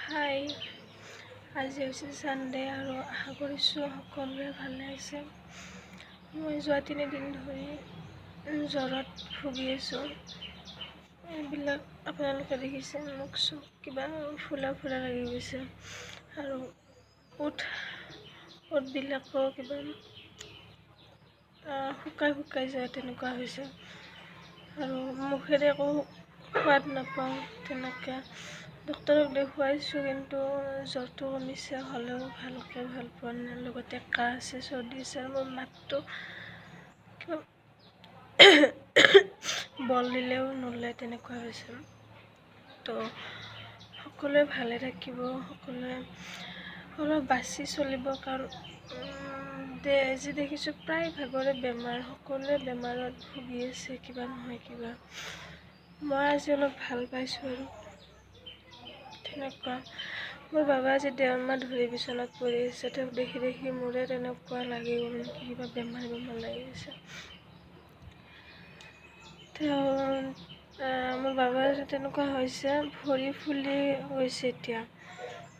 হাই, আজি হৈছে ছানডে আৰু আশা কৰিছোঁ সকলোৱে ভালে আছে। মই যোৱা 3 দিন ধৰি জ্বৰত ভুগি আছোঁ। এইবিলাক আপোনালোকে দেখিছে, মোক চব কিবা ফুলা লাগি গৈছে আৰু ওঠবিলাকো কিবা শুকাই যায়, তেনেকুৱা হৈছে আৰু মুখেৰে একো সোৱাদ নাপাওঁ। তেনেকৈ ডক্তৰক দেখুৱাইছোঁ, কিন্তু জ্বৰটো কমিছে, হ'লেও ভালকৈ ভাল পোৱা নাই। লগতে কাহ আছে, চৰ্দি আছে আৰু মোৰ মাতটো কিবা বল দিলেও নোলায়, তেনেকুৱা হৈছে। তো সকলোৱে ভালে থাকিব, সকলোৱে অলপ বাচি চলিব, কাৰণ যি দেখিছোঁ প্ৰায় ভাগৰে বেমাৰ, সকলোৱে বেমাৰত ভুগি আছে, কিবা নহয় কিবা। মই আজি অলপ ভাল পাইছোঁ আৰু তেনেকুৱা। মোৰ বাবা আজি 1.5 মাহ ধৰি বিচনাত পৰি আছে। তেওঁক দেখি মোৰে তেনেকুৱা লাগি গ'ল, নেকি কিবা বেমাৰ লাগি আছে। মোৰ বাবাৰ তেনেকুৱা হৈছে, ভৰি ফুলি গৈছে এতিয়া।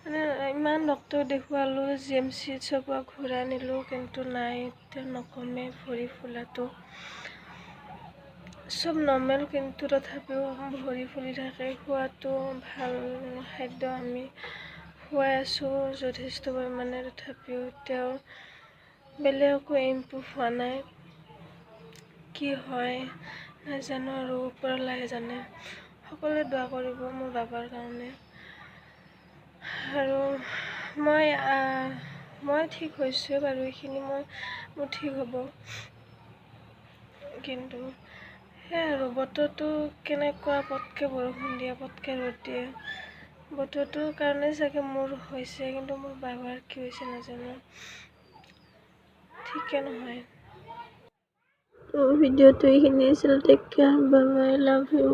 মানে ইমান ডক্তৰক দেখুৱালোঁ, GMCHৰ পৰা ঘূৰাই নিলোঁ, কিন্তু নাই, এতিয়া নকমে ভৰি ফুলাটো। চব নৰ্মেল, কিন্তু তথাপিও ভৰি ফুলি থাকে। খোৱাটো ভাল খাদ্য আমি খুৱাই আছোঁ যথেষ্ট পৰিমাণে, তথাপিও এতিয়াও বেলেগ একো ইম্প্ৰুভ হোৱা নাই। কি হয় নাজানো, আৰু ওপৰৱালাই জানে। সকলোৱে দোৱা কৰিব মোৰ বাবাৰ কাৰণে। আৰু মই ঠিক হৈছোঁ বাৰু, এইখিনি মোৰ ঠিক হ'ব। কিন্তু সেয়াই আৰু, বতৰটো কেনেকুৱা, পটকৈ বৰষুণ দিয়ে, পটকৈ ৰ'দ দিয়ে। বতৰটোৰ কাৰণে চাগে মোৰ হৈছে, কিন্তু মোৰ বাবাৰ কি হৈছে নাজানো, ঠিকে নহয়। তো ভিডিঅ'টো এইখিনি আছিল। Take care, bye bye, love U.